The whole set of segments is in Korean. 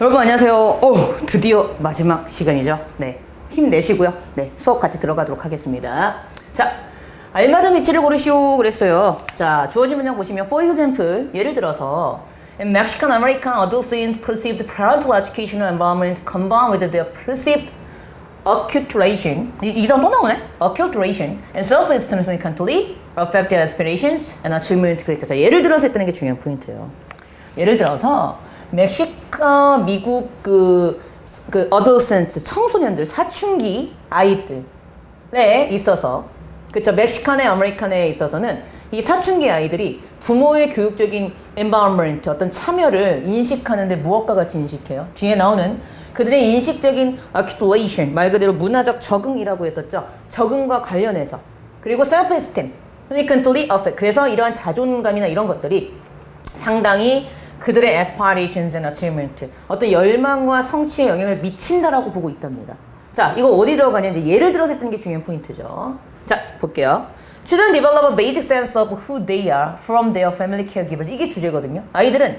여러분 안녕하세요. 드디어 마지막 시간이죠. 네, 힘내시고요. 네, 수업 같이 들어가도록 하겠습니다. 자, 알맞은 위치를 고르시오 그랬어요. 자, 주어진 문장 보시면 for example, 예를 들어서 Mexican American adolescents perceived parental educational environment combined with their perceived acculturation, 이 단어 또 나오네? acculturation and self-esteem significantly affect their aspirations and achievement. 그랬죠. 자, 예를 들어서 했다는 게 중요한 포인트예요. 예를 들어서 미국 그 adolescents, 청소년들, 사춘기 아이들에 있어서, 그쵸, 멕시칸의 아메리칸에 있어서는 이 사춘기 아이들이 부모의 교육적인 environment, 어떤 참여를 인식하는데 무엇과 같이 인식해요? 뒤에 나오는 그들의 인식적인 acculturation, 말 그대로 문화적 적응이라고 했었죠. 적응과 관련해서. 그리고 self-esteem, significantly affect. 그래서 이러한 자존감이나 이런 것들이 상당히 그들의 aspirations and achievement, 어떤 열망과 성취에 영향을 미친다라고 보고 있답니다. 자, 이거 어디 들어가냐? 이제 예를 들어서 했던 게 중요한 포인트죠. 자, 볼게요. Children develop a basic sense of who they are from their family caregivers. 이게 주제거든요. 아이들은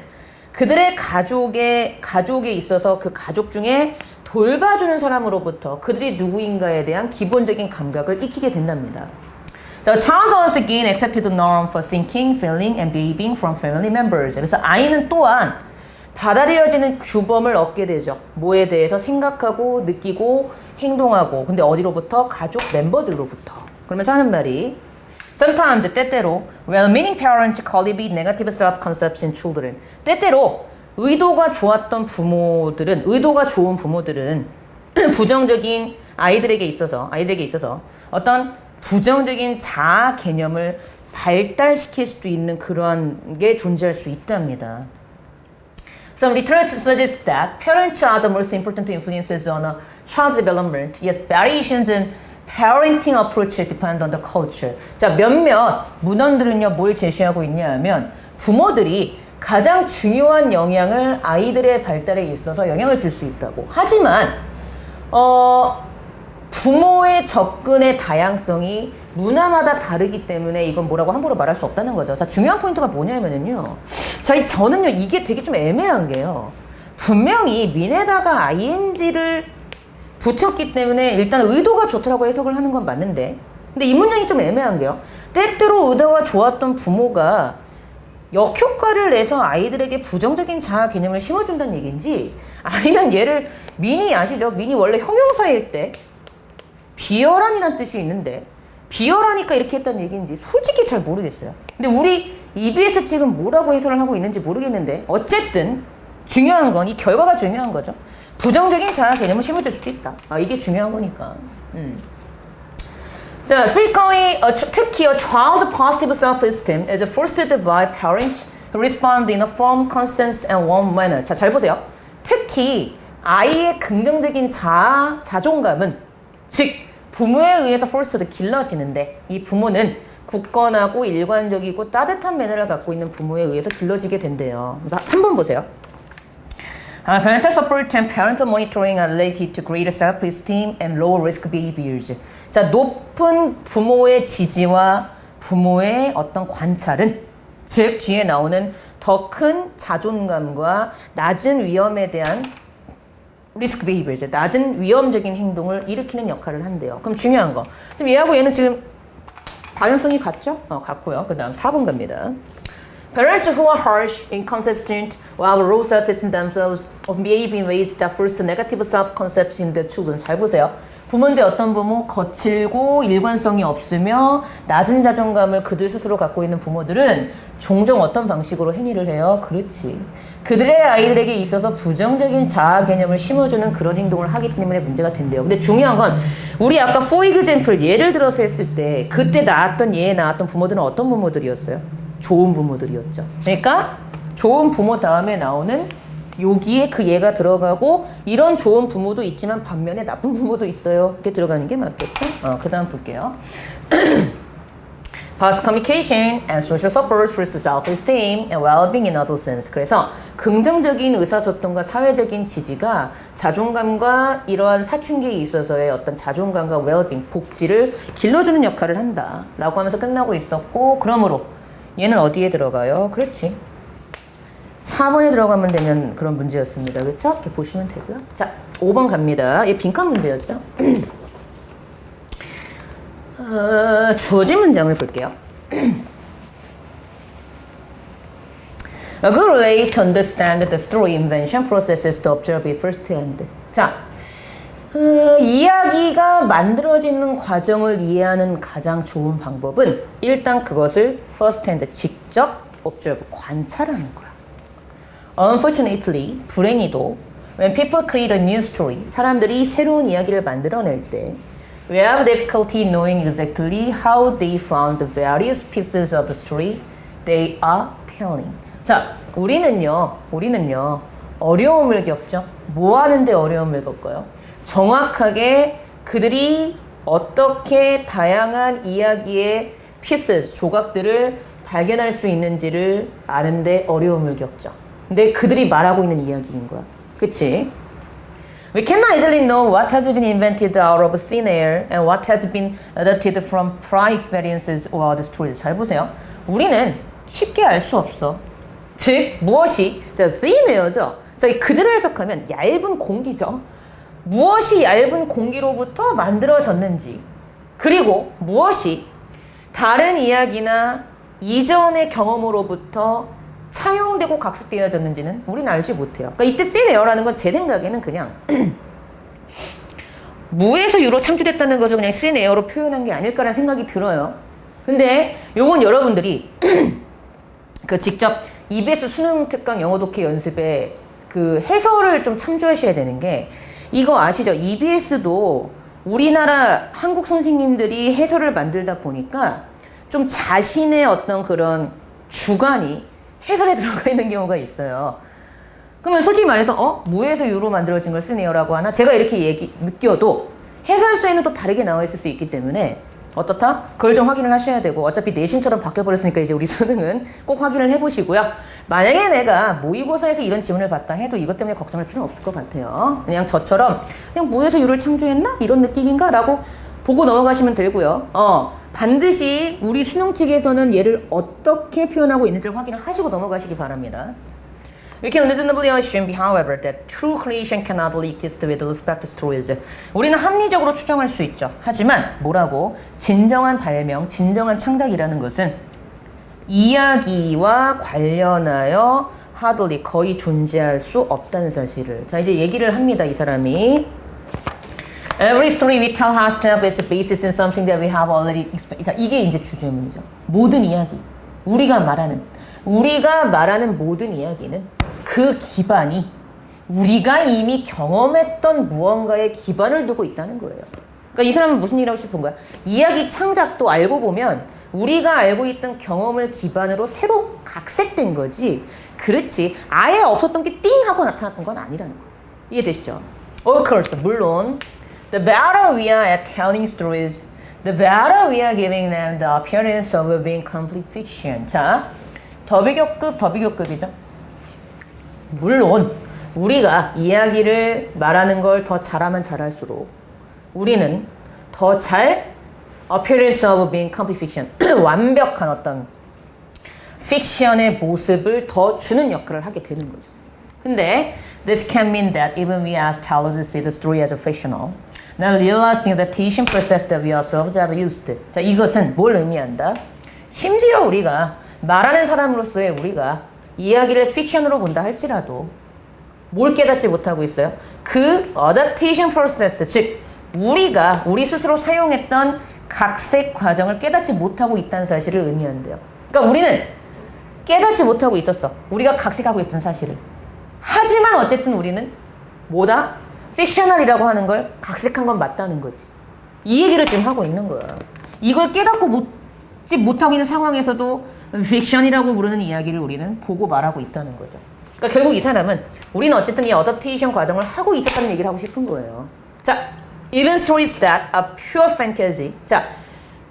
그들의 가족에 있어서 그 가족 중에 돌봐주는 사람으로부터 그들이 누구인가에 대한 기본적인 감각을 익히게 된답니다. 자, child also gain accepted norm for thinking, feeling, and behaving from family members. 그래서 아이는 또한 받아들여지는 규범을 얻게 되죠. 뭐에 대해서 생각하고, 느끼고, 행동하고. 근데 어디로부터? 가족 멤버들로부터. 그러면서 하는 말이 sometimes, 때때로 well-meaning parents cultivate negative self-concepts in children. 때때로 의도가 좋은 부모들은 부정적인 아이들에게 있어서 어떤 부정적인 자아 개념을 발달시킬 수도 있는 그러한 게 존재할 수 있답니다. Some literature suggests that parents are the most important influences on a child's development, yet variations in parenting approaches depend on the culture. 자, 몇몇 문헌들은요, 뭘 제시하고 있냐 하면 부모들이 가장 중요한 영향을 아이들의 발달에 있어서 영향을 줄 수 있다고. 하지만 부모의 접근의 다양성이 문화마다 다르기 때문에 이건 뭐라고 함부로 말할 수 없다는 거죠. 자, 중요한 포인트가 뭐냐면요. 자, 저는요, 이게 되게 좀 애매한 게요. 분명히 민에다가 ing를 붙였기 때문에 일단 의도가 좋더라고 해석을 하는 건 맞는데, 근데 이 문장이 좀 애매한 게요. 때때로 의도가 좋았던 부모가 역효과를 내서 아이들에게 부정적인 자아 개념을 심어준다는 얘기인지, 아니면 얘를 민이 아시죠? 민이 원래 형용사일 때 비열한이란 뜻이 있는데 비열하니까 이렇게 했다는 얘기인지 솔직히 잘 모르겠어요. 근데 우리 EBS 측은 뭐라고 해설을 하고 있는지 모르겠는데 어쨌든 중요한 건 이 결과가 중요한 거죠. 부정적인 자아 개념을 심어줄 수도 있다. 이게 중요한 거니까. 자, 특히 a child positive self-esteem is fostered by parents who respond in a firm, conscious, and warm manner. 자, 잘 보세요. 특히 아이의 긍정적인 자존감은 즉 부모에 의해서 fostered, 길러지는데 이 부모는 굳건하고 일관적이고 따뜻한 매너를 갖고 있는 부모에 의해서 길러지게 된대요. 그래서 3번 보세요. Parental support and parental monitoring are related to greater self-esteem and lower risk behaviors. 자, 높은 부모의 지지와 부모의 어떤 관찰은 즉 뒤에 나오는 더 큰 자존감과 낮은 위험에 대한 리스크 비헤이비어죠. 낮은 위험적인 행동을 일으키는 역할을 한대요. 그럼 중요한 거. 지금 얘하고 얘는 지금 방향성이 같죠? 같고요. 그 다음 4번 갑니다. Parents who are harsh, inconsistent, or have low self-esteem themselves of behave in ways that foster negative self-concepts in their children. 잘 보세요. 부모인데 어떤 부모? 거칠고 일관성이 없으며 낮은 자존감을 그들 스스로 갖고 있는 부모들은 종종 어떤 방식으로 행위를 해요? 그렇지. 그들의 아이들에게 있어서 부정적인 자아 개념을 심어주는 그런 행동을 하기 때문에 문제가 된대요. 근데 중요한 건 우리 아까 for example 예를 들어서 했을 때 그때 나왔던 부모들은 어떤 부모들이었어요? 좋은 부모들이었죠. 그러니까 좋은 부모 다음에 나오는 여기에 그 예가 들어가고 이런 좋은 부모도 있지만 반면에 나쁜 부모도 있어요. 이렇게 들어가는 게 맞겠죠? 그 다음 볼게요. Positive communication and social support for self-esteem and well-being in adolescence. 그래서 긍정적인 의사소통과 사회적인 지지가 자존감과 이러한 사춘기에 있어서의 어떤 자존감과 well-being, 복지를 길러주는 역할을 한다라고 하면서 끝나고 있었고, 그러므로 얘는 어디에 들어가요? 그렇지. 4번에 들어가면 되면 그런 문제였습니다. 그렇죠? 이렇게 보시면 되고요. 자, 5번 갑니다. 얘 빈칸 문제였죠? 주어진 문장을 볼게요. A good way to understand the story invention process is to observe it firsthand. 자, 이야기가 만들어지는 과정을 이해하는 가장 좋은 방법은 일단 그것을 firsthand, 직접 observe, 관찰하는 거야. Unfortunately, 불행히도 when people create a new story, 사람들이 새로운 이야기를 만들어낼 때 we have difficulty knowing exactly how they found the various pieces of the story they are telling. 자, 우리는요, 어려움을 겪죠. 뭐 하는데 어려움을 겪어요? 정확하게 그들이 어떻게 다양한 이야기의 pieces, 조각들을 발견할 수 있는지를 아는데 어려움을 겪죠. 근데 그들이 말하고 있는 이야기인 거야. 그치? We cannot easily know what has been invented out of thin air and what has been adapted from prior experiences or the stories. 잘 보세요. 우리는 쉽게 알 수 없어. 즉, 무엇이, 자, thin air죠. 자, 그들을 해석하면 얇은 공기죠. 무엇이 얇은 공기로부터 만들어졌는지, 그리고 무엇이 다른 이야기나 이전의 경험으로부터 차용되고 각색되어졌는지는 우리는 알지 못해요. 그러니까 이때 thin air라는 건 제 생각에는 그냥 무에서 유로 창조됐다는 것을 그냥 thin air로 표현한 게 아닐까라는 생각이 들어요. 근데 요건 여러분들이 그 직접 EBS 수능 특강 영어 독해 연습에 그 해설을 좀 참조하셔야 되는 게, 이거 아시죠? EBS도 우리나라 한국 선생님들이 해설을 만들다 보니까 좀 자신의 어떤 그런 주관이 해설에 들어가 있는 경우가 있어요. 그러면 솔직히 말해서 무에서 유로 만들어진 걸 쓰네요라고 하나? 제가 이렇게 느껴도 해설서에는 또 다르게 나와 있을 수 있기 때문에 어떻다? 그걸 좀 확인을 하셔야 되고, 어차피 내신처럼 바뀌어버렸으니까 이제 우리 수능은 꼭 확인을 해보시고요. 만약에 내가 모의고사에서 이런 지문을 봤다 해도 이것 때문에 걱정할 필요는 없을 것 같아요. 그냥 저처럼 그냥 무에서 유를 창조했나? 이런 느낌인가? 라고 보고 넘어가시면 되고요. 반드시 우리 수능 측에서는 얘를 어떻게 표현하고 있는지를 확인을 하시고 넘어가시기 바랍니다. We can reasonably assume, however, that true creation cannot exist with respect to stories. 우리는 합리적으로 추정할 수 있죠. 하지만 뭐라고? 진정한 발명, 진정한 창작이라는 것은 이야기와 관련하여 hardly, 거의 존재할 수 없다는 사실을. 자, 이제 얘기를 합니다, 이 사람이. Every story we tell has to have its basis in something that we have already experienced. 자, 이게 이제 주제문이죠. 모든 이야기, 우리가 말하는 모든 이야기는 그 기반이 우리가 이미 경험했던 무언가에 기반을 두고 있다는 거예요. 그러니까 이 사람은 무슨 얘기를 하고 싶은 거야? 이야기 창작도 알고 보면 우리가 알고 있던 경험을 기반으로 새로 각색된 거지, 그렇지 아예 없었던 게 띵 하고 나타났던 건 아니라는 거예요. 이해되시죠? Of course, 물론 the better we are at telling stories, the better we are giving them the appearance of being complete fiction. 자, 더 비교급이죠. 물론 우리가 이야기를 말하는 걸 더 잘하면 잘할수록 우리는 더 잘 appearance of being complete fiction, 완벽한 어떤 픽션의 모습을 더 주는 역할을 하게 되는 거죠. 근데 this can mean that even we as tellers see the story as a fictional, now realizing the teaching process that we ourselves have used. 자, 이것은 뭘 의미한다? 심지어 우리가 말하는 사람으로서의 우리가 이야기를 픽션으로 본다 할지라도 뭘 깨닫지 못하고 있어요? 그 adaptation process, 즉 우리 스스로 사용했던 각색 과정을 깨닫지 못하고 있다는 사실을 의미한대요. 그러니까 우리는 깨닫지 못하고 있었어. 우리가 각색하고 있던 사실을. 하지만 어쨌든 우리는 뭐다? 픽셔널이라고 하는 걸 각색한 건 맞다는 거지. 이 얘기를 지금 하고 있는 거야. 이걸 깨닫고 못하고 있는 상황에서도 픽션이라고 부르는 이야기를 우리는 보고 말하고 있다는 거죠. 그러니까 결국 이 사람은 우리는 어쨌든 이 어댑테이션 과정을 하고 있었다는 얘기를 하고 싶은 거예요. 자, even stories that are pure fantasy. 자,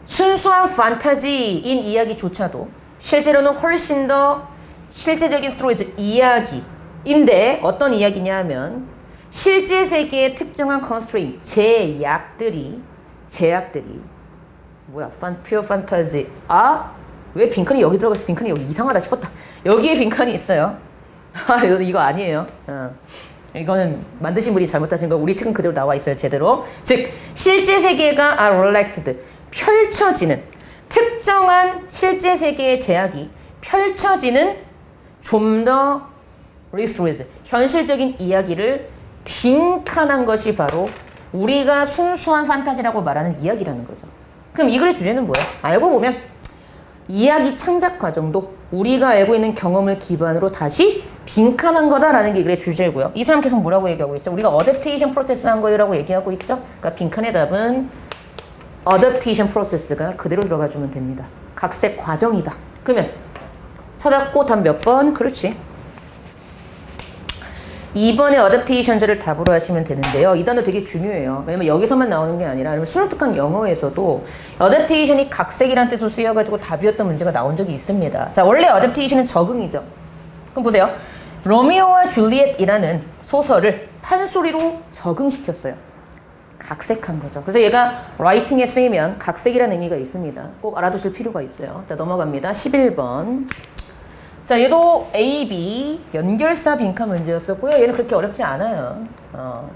순수한 판타지인 이야기조차도 실제로는 훨씬 더 실제적인 스토리즈, 이야기인데 어떤 이야기냐 하면 실제 세계의 특정한 constraint, 제약들이 뭐야? pure fantasy. 왜 빈칸이 여기 들어가서 빈칸이 여기 이상하다 싶었다. 여기에 빈칸이 있어요. 이거 아니에요. 이거는 만드신 분이 잘못하신 거 우리 책은 그대로 나와 있어요. 제대로. 즉 실제 세계가 are relaxed 펼쳐지는 특정한 실제 세계의 제약이 펼쳐지는 좀 더 리스트리즈 현실적인 이야기를 빈칸한 것이 바로 우리가 순수한 판타지라고 말하는 이야기라는 거죠. 그럼 이 글의 주제는 뭐예요? 알고 보면 이야기 창작 과정도 우리가 알고 있는 경험을 기반으로 다시 빈칸한 거다라는 게 이 글의 주제고요. 이 사람 계속 뭐라고 얘기하고 있죠? 우리가 어댑테이션 프로세스 한 거라고 얘기하고 있죠? 그러니까 빈칸의 답은 어댑테이션 프로세스가 그대로 들어가 주면 됩니다. 각색 과정이다. 그러면 찾았고 답 몇 번? 그렇지. 2번의 어댑테이션절을 답으로 하시면 되는데요. 이 단어 되게 중요해요. 왜냐면 여기서만 나오는 게 아니라 수능 특강 영어에서도 어댑테이션이 각색이라는 뜻으로 쓰여가지고 답이었던 문제가 나온 적이 있습니다. 자, 원래 어댑테이션은 적응이죠. 그럼 보세요. 로미오와 줄리엣이라는 소설을 판소리로 적응시켰어요. 각색한 거죠. 그래서 얘가 라이팅에 쓰이면 각색이라는 의미가 있습니다. 꼭 알아두실 필요가 있어요. 자, 넘어갑니다. 11번. 자, 얘도 A, B 연결사 빈칸 문제였었고요. 얘는 그렇게 어렵지 않아요.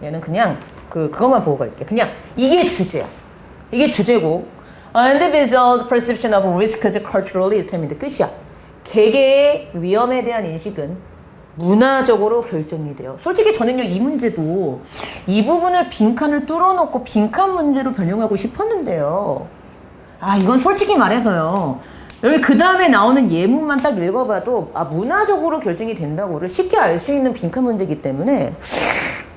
얘는 그냥 그것만 보고 갈게요. 그냥 이게 주제야. 이게 주제고 individual perception of risk is culturally determined. 끝이야. 개개의 위험에 대한 인식은 문화적으로 결정이 돼요. 솔직히 저는요, 이 문제도 이 부분을 빈칸을 뚫어놓고 빈칸 문제로 변형하고 싶었는데요. 이건 솔직히 말해서요. 여기 그 다음에 나오는 예문만 딱 읽어봐도 문화적으로 결정이 된다고를 쉽게 알 수 있는 빈칸 문제이기 때문에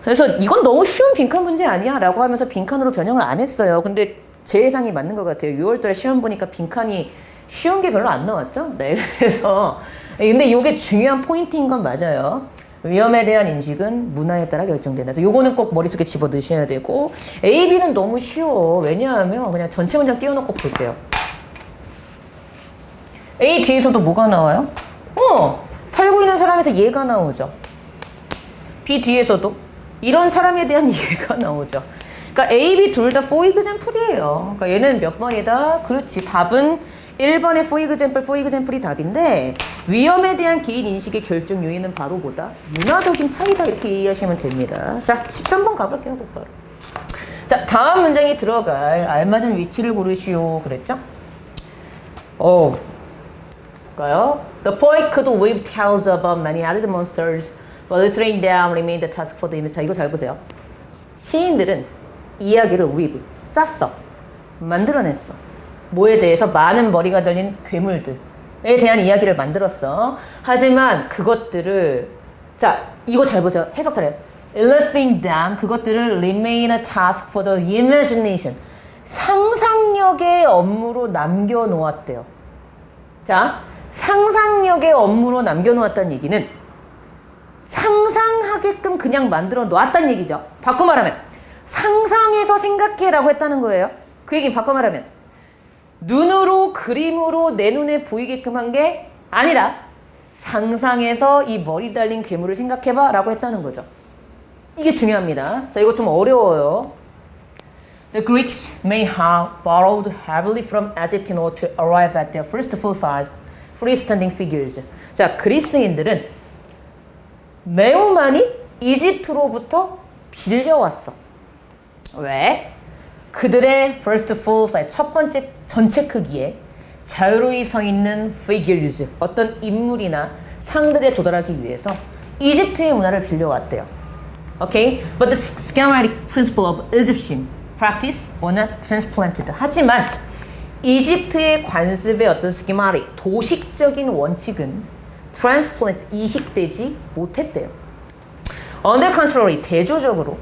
그래서 이건 너무 쉬운 빈칸 문제 아니야? 라고 하면서 빈칸으로 변형을 안 했어요. 근데 제 예상이 맞는 것 같아요. 6월달 시험 보니까 빈칸이 쉬운 게 별로 안 나왔죠? 네, 그래서 근데 이게 중요한 포인트인 건 맞아요. 위험에 대한 인식은 문화에 따라 결정된다. 그래서 요거는 꼭 머릿속에 집어 넣으셔야 되고 A, B는 너무 쉬워. 왜냐하면 그냥 전체 문장 띄워놓고 볼게요. A 뒤에서도 뭐가 나와요? 살고 있는 사람에서 얘가 나오죠. B 뒤에서도 이런 사람에 대한 얘가 나오죠. 그러니까 A, B 둘 다 for example이에요. 그러니까 얘는 몇 번이다? 그렇지. 답은 1번의 for example이 답인데 위험에 대한 개인 인식의 결정 요인은 바로 뭐다? 문화적인 차이다. 이렇게 이해하시면 됩니다. 자, 13번 가볼게요. 곧바로. 자, 다음 문장이 들어갈 알맞은 위치를 고르시오. 그랬죠? 볼까요? The poet could weave tales about many added monsters, but listening down remained the task for the image. 자, 이거 잘 보세요. 시인들은 이야기를 weave, 짰어. 만들어냈어. 뭐에 대해서 많은 머리가 달린 괴물들에 대한 이야기를 만들었어. 하지만 그것들을 자, 이거 잘 보세요. 해석 잘해요. Listening down, 그것들을 remain a task for the imagination. 상상력의 업무로 남겨놓았대요. 자, 상상력의 업무로 남겨놓았다는 얘기는 상상하게끔 그냥 만들어 놓았다는 얘기죠. 바꿔 말하면 상상해서 생각해라고 했다는 거예요. 그 얘기는 바꿔 말하면 눈으로 그림으로 내 눈에 보이게끔 한 게 아니라 상상해서 이 머리 달린 괴물을 생각해봐 라고 했다는 거죠. 이게 중요합니다. 자, 이거 좀 어려워요. The Greeks may have borrowed heavily from Egypt in order to arrive at their first full-size freestanding figures. 자, 그리스인들은 매우 많이 이집트로부터 빌려왔어. 왜? 그들의 first full-size, 첫 번째 전체 크기에 자유로이 서 있는 figures, 어떤 인물이나 상들에 도달하기 위해서 이집트의 문화를 빌려왔대요. Okay? But the schematic principle of Egyptian practice were not transplanted. 하지만 이집트의 관습의 어떤 schematic, 도식적인 원칙은 transplant, 이식되지 못했대요. On the contrary, 대조적으로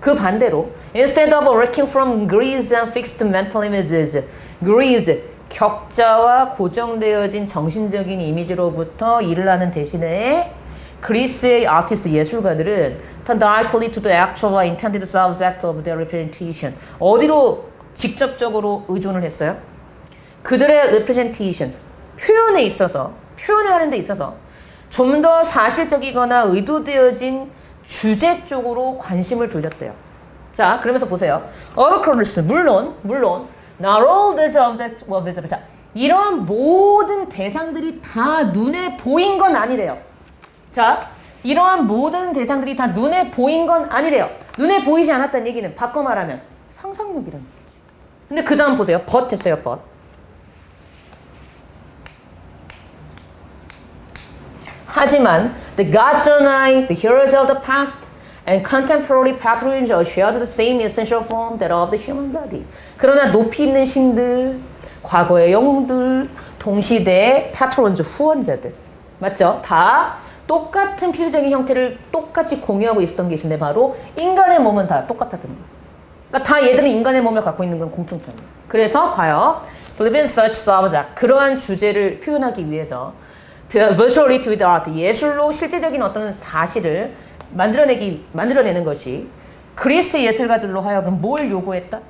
그 반대로 instead of working from Greece and fixed mental images, Greece, 격자와 고정되어진 정신적인 이미지로부터 일을 하는 대신에 그리스의 아티스트 예술가들은 turn directly to the actual intended subject of their representation. 어디로 직접적으로 의존을 했어요? 그들의 representation, 표현에 있어서, 표현을 하는 데 있어서 좀 더 사실적이거나 의도되어진 주제 쪽으로 관심을 돌렸대요. 자, 그러면서 보세요. Of course, 물론, not all these objects were visible. 자, 이러한 모든 대상들이 다 눈에 보인 건 아니래요. 자, 이러한 모든 대상들이 다 눈에 보인 건 아니래요. 눈에 보이지 않았다는 얘기는 바꿔 말하면 상상력이라는 얘기죠. 근데 그 다음 보세요. but 했어요. but. 하지만 the gods and I, the heroes of the past and contemporary patrons share the same essential form that of the human body. 그러나 높이 있는 신들, 과거의 영웅들, 동시대의 patrons, 후원자들. 맞죠? 다 똑같은 필수적인 형태를 똑같이 공유하고 있었던 게 있는데 바로 인간의 몸은 다 똑같았던 거예요. 그러니까 다 얘들은 인간의 몸을 갖고 있는 건 공통점이에요. 그래서 봐요. Flipping such subject. 그러한 주제를 표현하기 위해서 virtuality with art. 예술로 실제적인 어떤 사실을 만들어내는 것이 그리스 예술가들로 하여금 뭘 요구했다?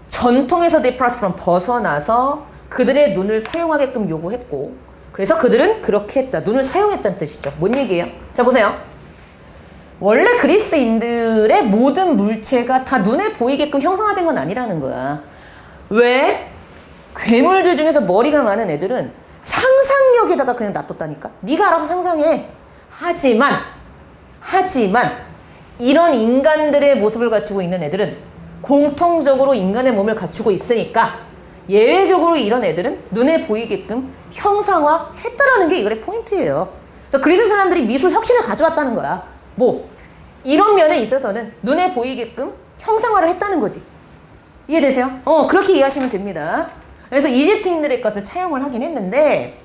전통에서 depart from 벗어나서 그들의 눈을 사용하게끔 요구했고 그래서 그들은 그렇게 했다. 눈을 사용했다는 뜻이죠. 뭔 얘기예요? 자, 보세요. 원래 그리스인들의 모든 물체가 다 눈에 보이게끔 형상화된 건 아니라는 거야. 왜? 괴물들 중에서 머리가 많은 애들은 상상력에다가 그냥 놔뒀다니까. 네가 알아서 상상해. 하지만 이런 인간들의 모습을 갖추고 있는 애들은 공통적으로 인간의 몸을 갖추고 있으니까 예외적으로 이런 애들은 눈에 보이게끔 형상화했다라는 게 이거의 포인트예요. 그래서 그리스 사람들이 미술 혁신을 가져왔다는 거야. 뭐 이런 면에 있어서는 눈에 보이게끔 형상화를 했다는 거지. 이해되세요? 그렇게 이해하시면 됩니다. 그래서 이집트인들의 것을 차용을 하긴 했는데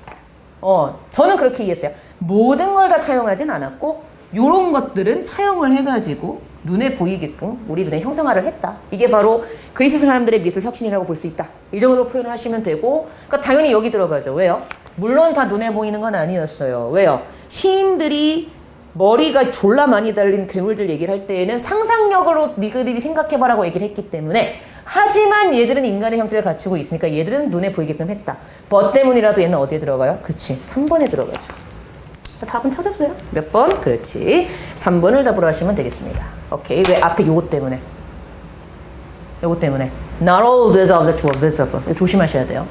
저는 그렇게 이해했어요. 모든 걸 다 차용하진 않았고 요런 것들은 차용을 해가지고 눈에 보이게끔 우리 눈에 형상화를 했다. 이게 바로 그리스 사람들의 미술 혁신이라고 볼 수 있다. 이 정도로 표현을 하시면 되고 그러니까 당연히 여기 들어가죠. 왜요? 물론 다 눈에 보이는 건 아니었어요. 왜요? 시인들이 머리가 졸라 많이 달린 괴물들 얘기를 할 때에는 상상력으로 니들이 생각해봐라고 얘기를 했기 때문에 하지만 얘들은 인간의 형태를 갖추고 있으니까 얘들은 눈에 보이게끔 했다. 뭐 때문이라도 얘는 어디에 들어가요? 그치, 3번에 들어가죠. 자, 답은 찾았어요? 몇 번? 그렇지. 3번을 답으로 하시면 되겠습니다. 오케이. 왜 앞에 요거 때문에? 요거 때문에. Not all these objects were visible. 조심하셔야 돼요.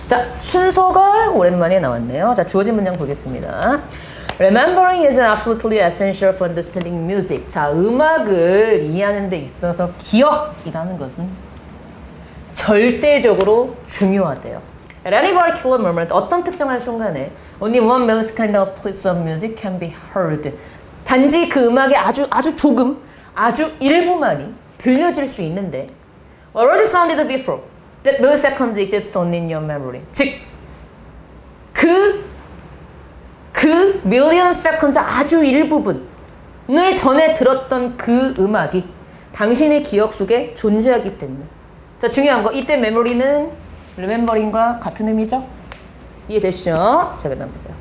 자, 순서가 오랜만에 나왔네요. 자, 주어진 문장 보겠습니다. Remembering is absolutely essential for understanding music. 자, 음악을 이해하는 데 있어서 기억이라는 것은 절대적으로 중요하대요. At any particular moment, 어떤 특정한 순간에 only one millisecond of piece of music can be heard. 단지 그 음악의 아주 조금, 아주 일부만이 들려질 수 있는데 already sounded before. That milliseconds exist only in your memory. 즉, 그 million seconds 아주 일부분을 전에 들었던 그 음악이 당신의 기억 속에 존재하기 때문에. 자, 중요한 거. 이때 memory는 remembering과 같은 의미죠? 이해되시죠? 자, 그 다음 보세요.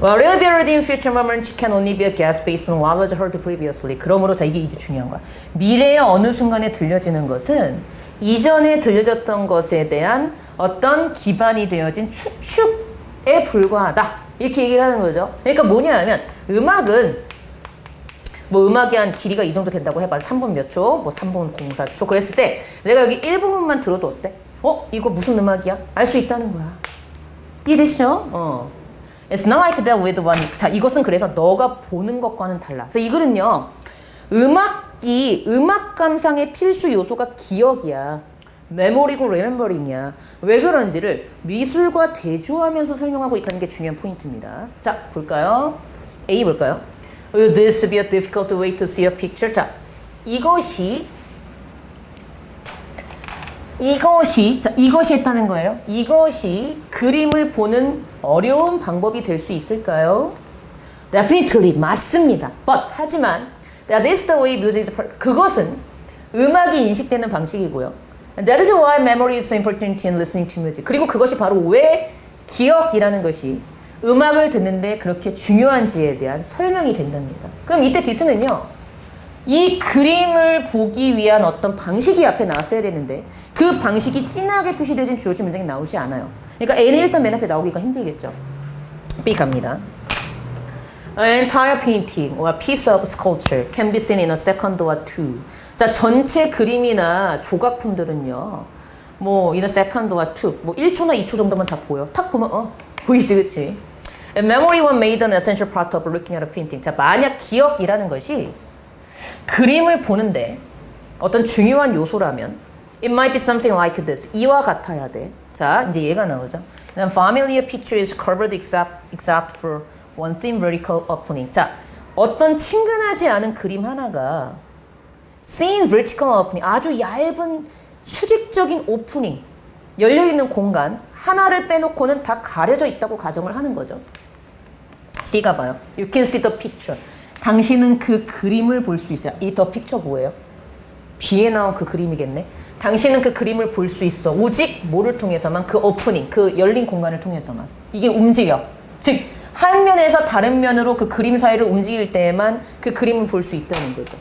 While real be heard in future moments can only be a guess based on what was heard previously. 그러므로 자, 이게 이제 중요한 거야. 미래의 어느 순간에 들려지는 것은 이전에 들려졌던 것에 대한 어떤 기반이 되어진 추측에 불과하다. 이렇게 얘기를 하는 거죠. 그러니까 뭐냐 하면 음악은 뭐 음악이 한 길이가 이 정도 된다고 해봐. 3분 몇 초? 뭐 3분 04초. 그랬을 때 내가 여기 1부분만 들어도 어때? 이거 무슨 음악이야? 알 수 있다는 거야. 이해되시죠? It's not like that with one. 자, 이것은 그래서 너가 보는 것과는 달라. 그래서 이 글은요. 음악 감상의 필수 요소가 기억이야. 메모리고 레멤버링이야. 왜 그런지를 미술과 대조하면서 설명하고 있다는 게 중요한 포인트입니다. 자, 볼까요? A 볼까요? Will this be a difficult way to see a picture? 자, 이것이 했다는 거예요. 이것이 그림을 보는 어려운 방법이 될 수 있을까요? Definitely 맞습니다. But 하지만 that is the way music is. 그것은 음악이 인식되는 방식이고요. And that is why memory is so important in listening to music. 그리고 그것이 바로 왜 기억이라는 것이 음악을 듣는데 그렇게 중요한지에 대한 설명이 된답니다. 그럼 이때 디스는요. 이 그림을 보기 위한 어떤 방식이 앞에 나왔어야 되는데 그 방식이 진하게 표시되어진 주어진 문장이 나오지 않아요. 그러니까 A는 일단 맨 앞에 나오기가 힘들겠죠. B 갑니다. An entire painting or a piece of sculpture can be seen in a second or two. 자, 전체 그림이나 조각품들은요. 뭐 in a second or two. 뭐 1초나 2초 정도만 다 보여. 탁 보면 보이지, 그치? And memory was made an essential part of looking at a painting. 자, 만약 기억이라는 것이 그림을 보는데 어떤 중요한 요소라면 it might be something like this. 이와 같아야 돼. 자, 이제 얘가 나오죠. And familiar picture is curved except for one thin vertical opening. 자, 어떤 친근하지 않은 그림 하나가 thin vertical opening, 아주 얇은 수직적인 오프닝, 열려있는 공간 하나를 빼놓고는 다 가려져 있다고 가정을 하는 거죠. C가 봐요. You can see the picture. 당신은 그 그림을 볼 수 있어요. 이 the picture 뭐예요? B에 나온 그 그림이겠네. 당신은 그 그림을 볼 수 있어. 오직 뭐를 통해서만? 그 오프닝, 그 열린 공간을 통해서만. 이게 움직여. 즉, 한 면에서 다른 면으로 그 그림 사이를 움직일 때에만 그 그림을 볼 수 있다는 거죠.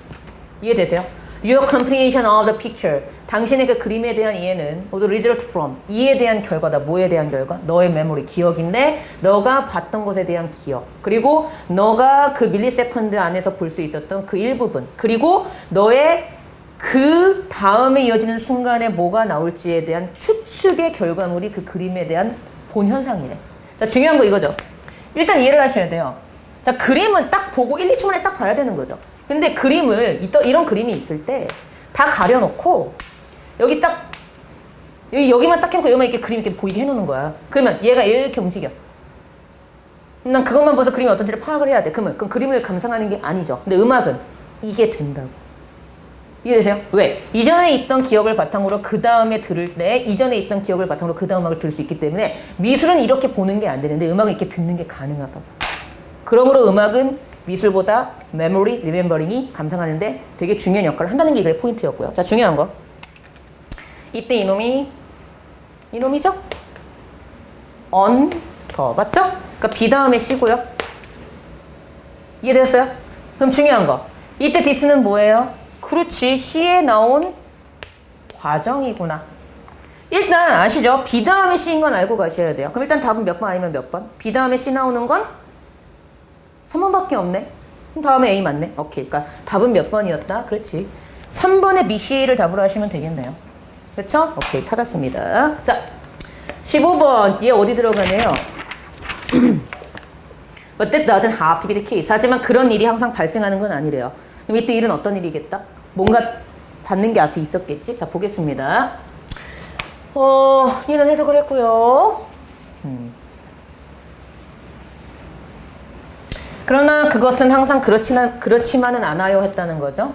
이해되세요? Your comprehension of the picture. 당신의 그 그림에 대한 이해는 the result from. 이에 대한 결과다. 뭐에 대한 결과? 너의 메모리, 기억인데 너가 봤던 것에 대한 기억. 그리고 너가 그 밀리세컨드 안에서 볼 수 있었던 그 일부분. 그리고 너의 그 다음에 이어지는 순간에 뭐가 나올지에 대한 추측의 결과물이 그 그림에 대한 본 현상이래. 자, 중요한 거 이거죠. 일단 이해를 하셔야 돼요. 자, 그림은 딱 보고 1, 2초 만에 딱 봐야 되는 거죠. 근데 그림을, 이런 그림이 있을 때 다 가려놓고 여기 딱, 여기만 딱 해놓고 여기만 이렇게 그림 이렇게 보이게 해놓는 거야. 그러면 얘가 이렇게 움직여. 난 그것만 봐서 그림이 어떤지를 파악을 해야 돼. 그러면 그림을 감상하는 게 아니죠. 근데 음악은 이게 된다고. 이해되세요? 왜? 이전에 있던 기억을 바탕으로 그 다음에 들을 때 이전에 있던 기억을 바탕으로 그 다음 음악을 들을 수 있기 때문에 미술은 이렇게 보는 게 안 되는데 음악은 이렇게 듣는 게 가능하다고. 그러므로 음악은 미술보다 메모리, 리멤버링이 감상하는데 되게 중요한 역할을 한다는 게 이게 포인트였고요. 자, 중요한 거. 이때 이놈이죠? 더 맞죠? 그러니까 B 다음에 C고요. 이해되셨어요? 그럼 중요한 거. 이때 this는 뭐예요? 그렇지. C에 나온 과정이구나. 일단 아시죠? B 다음에 C인 건 알고 가셔야 돼요. 그럼 일단 답은 몇 번 아니면 몇 번? B 다음에 C 나오는 건 3번밖에 없네. 그럼 다음에 A 맞네. 오케이. 그러니까 답은 몇 번이었다? 그렇지. 3번에 B, C를 답으로 하시면 되겠네요. 그렇죠? 오케이. 찾았습니다. 자, 15번. 얘 어디 들어가네요? But that doesn't have to be the case. 하지만 그런 일이 항상 발생하는 건 아니래요. 그럼 이때 일은 어떤 일이겠다? 뭔가 받는 게 앞에 있었겠지? 자, 보겠습니다. 얘는 해석을 했고요. 그러나 그것은 항상 그렇지만은 않아요 했다는 거죠.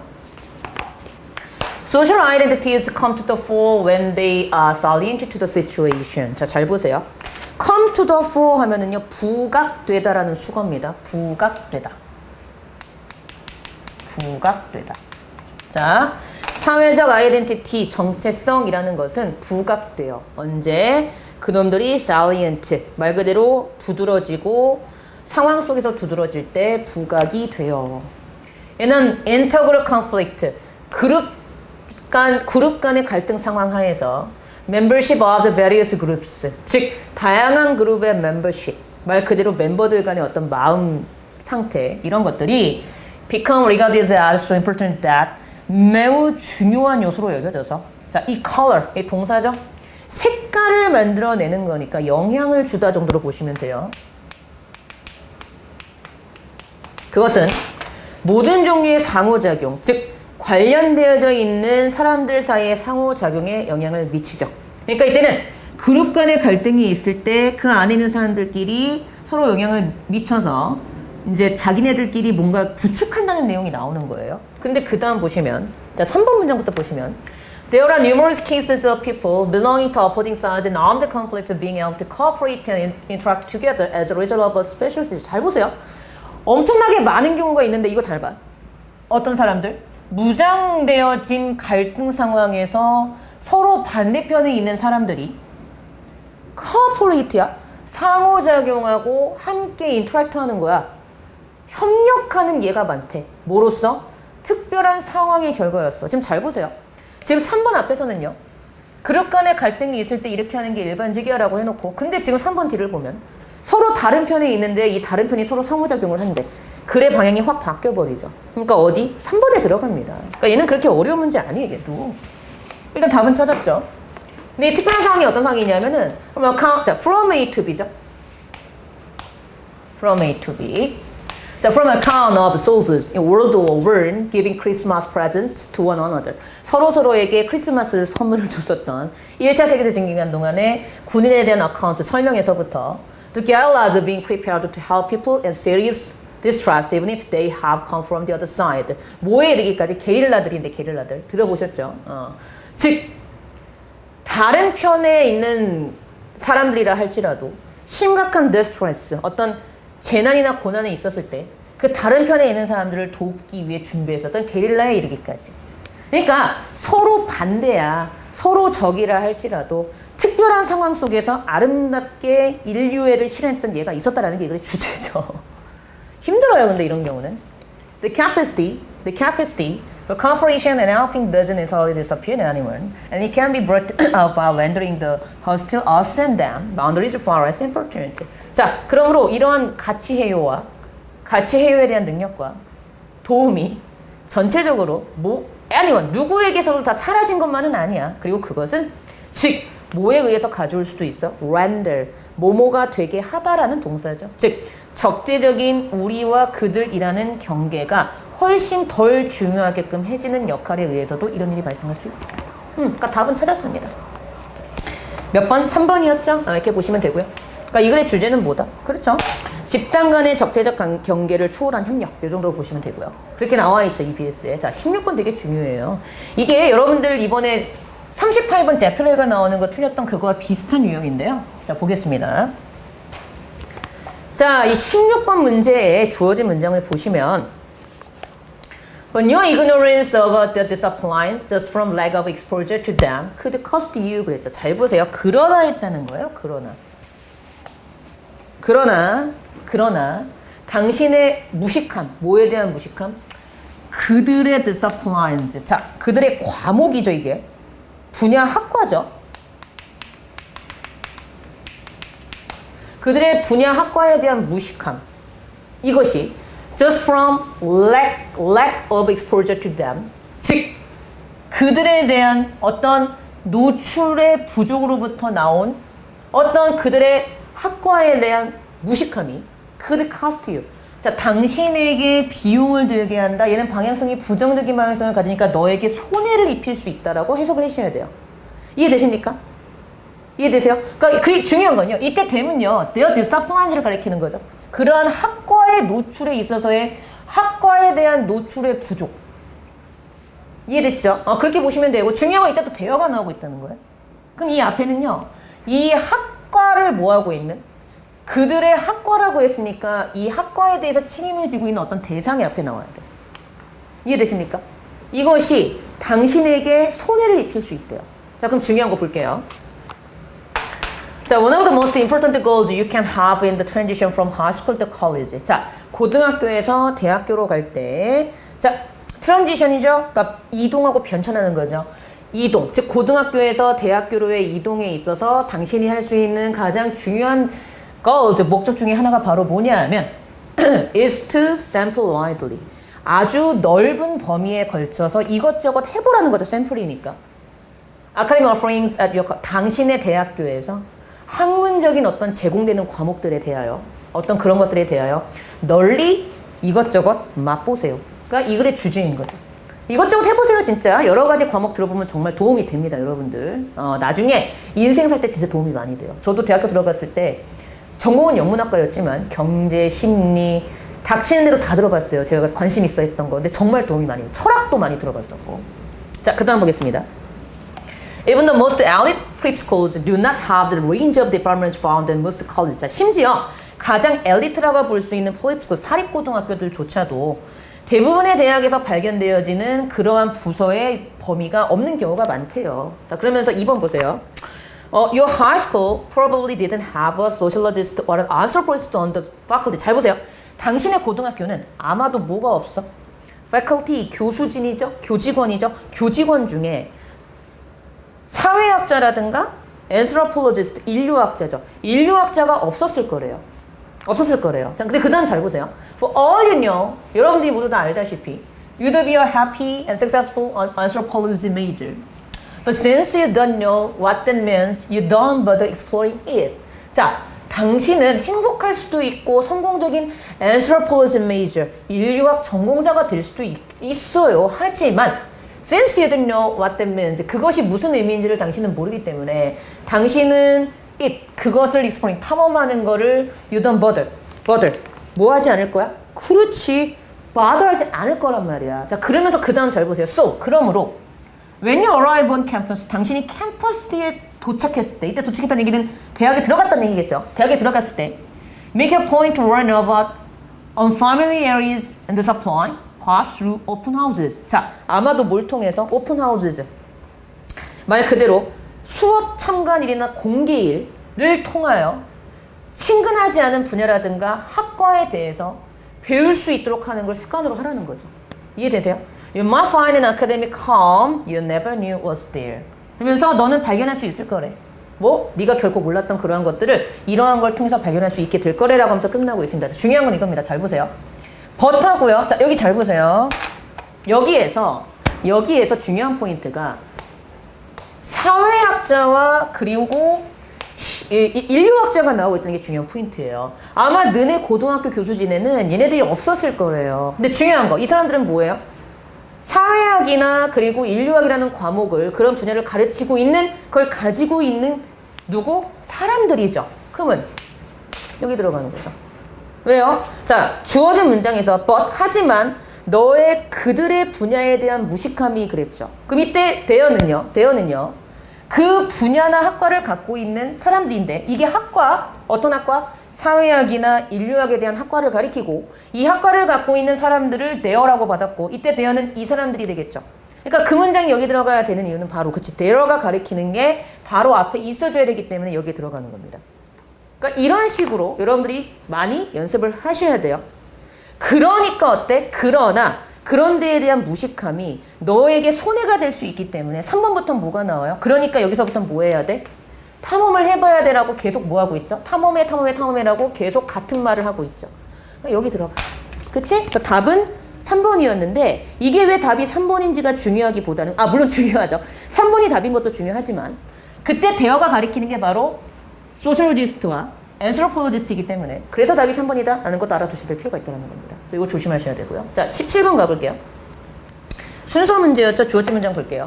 Social identities come to the fore when they are salient to the situation. 자, 잘 보세요. come to the fore 하면은요, 부각되다라는 수거입니다. 부각되다. 자, 사회적 아이덴티티, 정체성이라는 것은 부각돼요. 언제? 그놈들이 salient, 말 그대로 두드러지고 상황 속에서 두드러질 때 부각이 돼요. 얘는 intergroup conflict, 그룹 간의 갈등 상황 하에서 membership of the various groups, 즉 다양한 그룹의 membership, 말 그대로 멤버들 간의 어떤 마음 상태, 이런 것들이 become regarded as so important that, 매우 중요한 요소로 여겨져서, 자, 이 color, 이 동사죠? 색깔을 만들어내는 거니까 영향을 주다 정도로 보시면 돼요. 그것은 모든 종류의 상호작용, 즉 관련되어져 있는 사람들 사이의 상호작용에 영향을 미치죠. 그러니까 이때는 그룹 간의 갈등이 있을 때 그 안에 있는 사람들끼리 서로 영향을 미쳐서 이제 자기네들끼리 뭔가 구축한다는 내용이 나오는 거예요. 근데 그 다음 보시면, 자, 3번 문장부터 보시면 There are numerous cases of people belonging to opposing sides in armed conflicts being able to cooperate and interact together as a result of a special situation. 잘 보세요. 엄청나게 많은 경우가 있는데 이거 잘 봐. 어떤 사람들? 무장되어진 갈등 상황에서 서로 반대편에 있는 사람들이 cooperate야. 상호작용하고 함께 인터랙트하는 거야. 협력하는 예가 많대. 뭐로써? 특별한 상황의 결과였어. 지금 잘 보세요. 지금 3번 앞에서는요. 그룹 간의 갈등이 있을 때 이렇게 하는 게 일반적이야 라고 해놓고, 근데 지금 3번 뒤를 보면 서로 다른 편에 있는데 이 다른 편이 서로 상호작용을 하는데 글의 방향이 확 바뀌어버리죠. 그러니까 어디? 3번에 들어갑니다. 그러니까 얘는 그렇게 어려운 문제 아니에요, 얘도. 일단 답은 찾았죠. 근데 이 특별한 상황이 어떤 상황이냐면은, 자, from A to B죠. from A to B. 자, from account of soldiers in World War I giving Christmas presents to one another. 서로서로에게 크리스마스를 선물을 줬었던 1차 세계대전 기간 동안에 군인에 대한 어카운트 설명에서부터 the guerrillas are being prepared to help people in serious distress even if they have come from the other side. 뭐에 이르기까지 게릴라들인데 게릴라들 들어보셨죠? 즉 다른 편에 있는 사람들이라 할지라도 심각한 디스트레스, 어떤 재난이나 고난에 있었을 때 그 다른 편에 있는 사람들을 돕기 위해 준비했었던 게릴라에 이르기까지. 그러니까 서로 반대야, 서로 적이라 할지라도 특별한 상황 속에서 아름답게 인류애를 실현했던 예가 있었다라는 게 이거의 주제죠. 힘들어요, 근데 이런 경우는. The capacity for cooperation and helping doesn't entirely disappear in anyone, and it can be brought out by rendering the hostile us and them boundaries far less important. 자, 그러므로 이러한 가치해요에 대한 능력과 도움이 전체적으로 anyone, 누구에게서도 다 사라진 것만은 아니야. 그리고 그것은 즉 뭐에 의해서 가져올 수도 있어? render, 뭐뭐가 되게 하다라는 동사죠. 즉 적대적인 우리와 그들이라는 경계가 훨씬 덜 중요하게끔 해지는 역할에 의해서도 이런 일이 발생할 수 있다. 그러니까 답은 찾았습니다. 몇 번? 3번이었죠? 이렇게 보시면 되고요. 그러니까 이 글의 주제는 뭐다? 그렇죠? 집단 간의 적대적 경계를 초월한 협력, 이 정도로 보시면 되고요. 그렇게 나와 있죠, EBS에. 자, 16번 되게 중요해요. 이게 여러분들 이번에 38번 제트레가 나오는 거 틀렸던 그거와 비슷한 유형인데요. 자, 보겠습니다. 자, 이 16번 문제에 주어진 문장을 보시면 But your ignorance of the discipline just from lack of exposure to them could cost you 그랬죠. 잘 보세요. 그러나 했다는 거예요. 그러나 당신의 무식함, 뭐에 대한 무식함? 그들의 disciplines. 자, 그들의 과목이죠, 이게. 분야 학과죠. 그들의 분야 학과에 대한 무식함. 이것이 just from lack of exposure to them. 즉, 그들에 대한 어떤 노출의 부족으로부터 나온 어떤 그들의 학과에 대한 무식함이 could cost you. 자, 당신에게 비용을 들게 한다. 얘는 방향성이 부정적인 방향성을 가지니까 너에게 손해를 입힐 수 있다라고 해석을 해주셔야 돼요. 이해되십니까? 이해되세요? 그러니까 중요한 건요. 이때 되면요. their discipline를 가리키는 거죠. 그러한 학과의 노출에 있어서의 학과에 대한 노출의 부족. 이해되시죠? 그렇게 보시면 되고 중요한 건 이때 또 대화가 나오고 있다는 거예요. 그럼 이 앞에는요. 이 학과를 뭐하고 있는? 그들의 학과라고 했으니까 이 학과에 대해서 책임을 지고 있는 어떤 대상이 앞에 나와야 돼요. 이해되십니까? 이것이 당신에게 손해를 입힐 수 있대요. 자, 그럼 중요한 거 볼게요. 자, one of the most important goals you can have in the transition from high school to college. 자, 고등학교에서 대학교로 갈 때, 자, 트랜지션이죠. 그러니까 이동하고 변천하는 거죠. 이동, 즉 고등학교에서 대학교로의 이동에 있어서 당신이 할 수 있는 가장 중요한 goal, 목적 중에 하나가 바로 뭐냐 하면 is to sample widely. 아주 넓은 범위에 걸쳐서 이것저것 해보라는 거죠. 샘플이니까. Academic offerings at your 당신의 대학교에서 학문적인 어떤 제공되는 과목들에 대하여 어떤 그런 것들에 대하여 널리 이것저것 맛보세요. 그러니까 이 글의 주제인 거죠. 이것저것 해보세요. 진짜 여러 가지 과목 들어보면 정말 도움이 됩니다. 여러분들 나중에 인생 살 때 진짜 도움이 많이 돼요. 저도 대학교 들어갔을 때 전공은 영문학과였지만 경제, 심리 닥치는 대로 다 들어봤어요. 제가 관심 있어 했던 거. 근데 정말 도움이 많이 돼요. 철학도 많이 들어봤었고. 자, 그 다음 보겠습니다. Even the most elite prep schools do not have the range of departments found in most colleges. 자, 심지어 가장 엘리트라고 볼 수 있는 프립 스쿨, 사립고등학교들조차도 대부분의 대학에서 발견되어지는 그러한 부서의 범위가 없는 경우가 많대요. 자, 그러면서 2번 보세요. Your high school probably didn't have a sociologist or an anthropologist on the faculty. 잘 보세요. 당신의 고등학교는 아마도 뭐가 없어? faculty, 교수진이죠? 교직원이죠? 교직원 중에 사회학자라든가 anthropologist, 인류학자죠. 인류학자가 없었을 거래요. 자, 근데 그 다음 잘 보세요. For all you know, 여러분들이 모두 다 알다시피 you'd be a happy and successful anthropology major. But since you don't know what that means, you don't bother exploring it. 자, 당신은 행복할 수도 있고 성공적인 anthropology major, 인류학 전공자가 될 수도 있어요. 하지만 since you don't know what that means, 그것이 무슨 의미인지를 당신은 모르기 때문에 당신은 그것을 exploring, 탐험하는 거를 you don't bother. 뭐 하지 않을 거야? 그렇지. bother 하지 않을 거란 말이야. 자, 그러면서 그 다음 잘 보세요. So, 그러므로 when you arrive on campus, 당신이 캠퍼스에 도착했을 때, 이때 도착했다는 얘기는 대학에 들어갔다는 얘기겠죠. 대학에 들어갔을 때 make a point to learn about unfamiliar areas and the supply pass through open houses. 자, 아마도 뭘 통해서? open houses. 말 그대로 수업 참관일이나 공개일을 통하여 친근하지 않은 분야라든가 학과에 대해서 배울 수 있도록 하는 걸 습관으로 하라는 거죠. 이해되세요? You might find an academic calm you never knew was there. 그러면서 너는 발견할 수 있을 거래. 뭐? 네가 결코 몰랐던 그러한 것들을 이러한 걸 통해서 발견할 수 있게 될 거래라고 하면서 끝나고 있습니다. 중요한 건 이겁니다. 잘 보세요. 버터고요. 자, 여기 잘 보세요. 여기에서 중요한 포인트가 사회학자와 그리고 인류학자가 나오고 있다는 게 중요한 포인트예요. 아마 너네 고등학교 교수진에는 얘네들이 없었을 거래요. 근데 중요한 거, 이 사람들은 뭐예요? 사회학이나 그리고 인류학이라는 과목을, 그런 분야를 가르치고 있는, 그걸 가지고 있는 누구? 사람들이죠. 그러면 여기 들어가는 거죠. 왜요? 자, 주어진 문장에서 but, 하지만 너의 그들의 분야에 대한 무식함이 그랬죠. 그럼 이때 대어는요. 그 분야나 학과를 갖고 있는 사람들인데, 이게 학과, 어떤 학과? 사회학이나 인류학에 대한 학과를 가리키고, 이 학과를 갖고 있는 사람들을 대어라고 받았고, 이때 대어는 이 사람들이 되겠죠. 그러니까 그 문장이 여기 들어가야 되는 이유는 바로 그치, 대어가 가리키는 게 바로 앞에 있어줘야 되기 때문에 여기에 들어가는 겁니다. 그러니까 이런 식으로 여러분들이 많이 연습을 하셔야 돼요. 그러니까 어때? 그러나 그런 데에 대한 무식함이 너에게 손해가 될 수 있기 때문에 3번부터 뭐가 나와요? 그러니까 여기서부터 뭐 해야 돼? 탐험을 해봐야 되라고 계속 뭐 하고 있죠? 탐험해라고 계속 같은 말을 하고 있죠. 여기 들어가. 그치? 그 답은 3번이었는데 이게 왜 답이 3번인지가 중요하기보다는, 물론 중요하죠. 3번이 답인 것도 중요하지만 그때 대어가 가리키는 게 바로 소셜로지스트와 앤스로폴로지스트이기 때문에, 그래서 답이 3번이다 라는 것도 알아두셔야 될 필요가 있다는 겁니다. 그래서 이거 조심하셔야 되고요. 자, 17번 가볼게요. 순서 문제였죠. 주어진 문장 볼게요.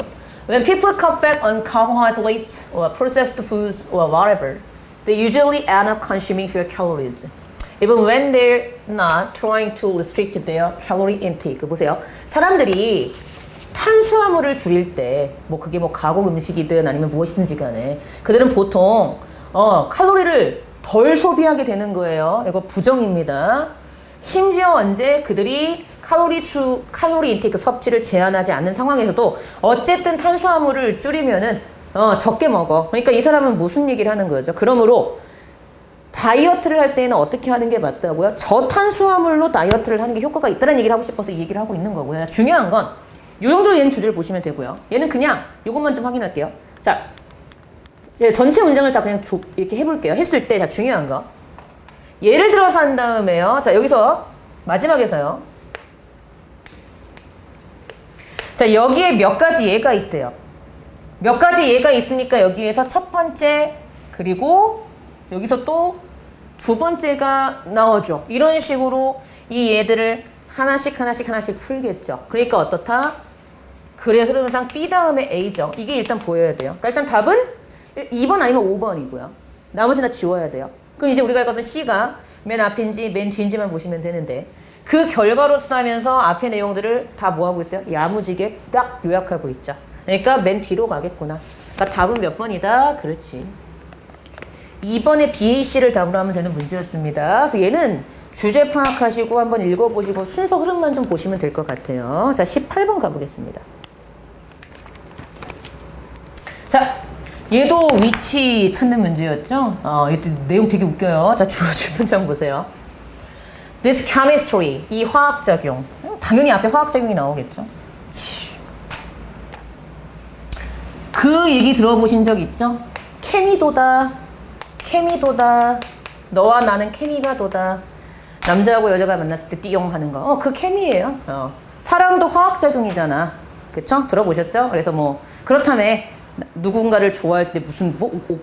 When people cut back on carbohydrates or processed foods or whatever, they usually end up consuming fewer calories, even when they're not trying to restrict their calorie intake. 보세요. 사람들이 탄수화물을 줄일 때, 뭐 그게 뭐 가공 음식이든 아니면 무엇이든지 간에 그들은 보통 칼로리를 덜 소비하게 되는 거예요. 이거 부정입니다. 심지어 언제 그들이 칼로리 인테이크 섭취를 제한하지 않는 상황에서도 어쨌든 탄수화물을 줄이면은 적게 먹어. 그러니까 이 사람은 무슨 얘기를 하는 거죠? 그러므로 다이어트를 할 때는 어떻게 하는 게 맞다고요? 저탄수화물로 다이어트를 하는 게 효과가 있다는 얘기를 하고 싶어서 이 얘기를 하고 있는 거고요. 중요한 건 이 정도 얘는 주제를 보시면 되고요. 얘는 그냥 이것만 좀 확인할게요. 자, 제가 전체 문장을 다 그냥 이렇게 해볼게요. 했을 때, 자, 중요한 거. 예를 들어서 한 다음에요. 자, 여기서, 마지막에서요. 자, 여기에 몇 가지 예가 있대요. 몇 가지 예가 있으니까 여기에서 첫 번째, 그리고 여기서 또 두 번째가 나오죠. 이런 식으로 이 예들을 하나씩 풀겠죠. 그러니까 어떻다? 글의 흐름상 B 다음에 A죠. 이게 일단 보여야 돼요. 그러니까 일단 답은 2번 아니면 5번이고요. 나머지는 다 지워야 돼요. 그럼 이제 우리가 할 것은 C가 맨 앞인지 맨 뒤인지만 보시면 되는데, 그 결과로서 하면서 앞의 내용들을 다 뭐하고 있어요? 야무지게 딱 요약하고 있죠. 그러니까 맨 뒤로 가겠구나. 그러니까 답은 몇 번이다? 그렇지. 2번에 BAC를 답으로 하면 되는 문제였습니다. 그래서 얘는 주제 파악하시고 한번 읽어보시고 순서 흐름만 좀 보시면 될 것 같아요. 자, 18번 가보겠습니다. 자, 얘도 위치 찾는 문제였죠? 얘도 내용 되게 웃겨요. 자, 주어진 문장 보세요. This chemistry, 이 화학작용. 당연히 앞에 화학작용이 나오겠죠? 그 얘기 들어보신 적 있죠? 케미도다. 너와 나는 케미가 도다. 남자하고 여자가 만났을 때 띠용 하는 거. 그 케미예요. 사랑도 화학작용이잖아. 그쵸? 들어보셨죠? 그래서 뭐, 그렇다면 누군가를 좋아할 때 무슨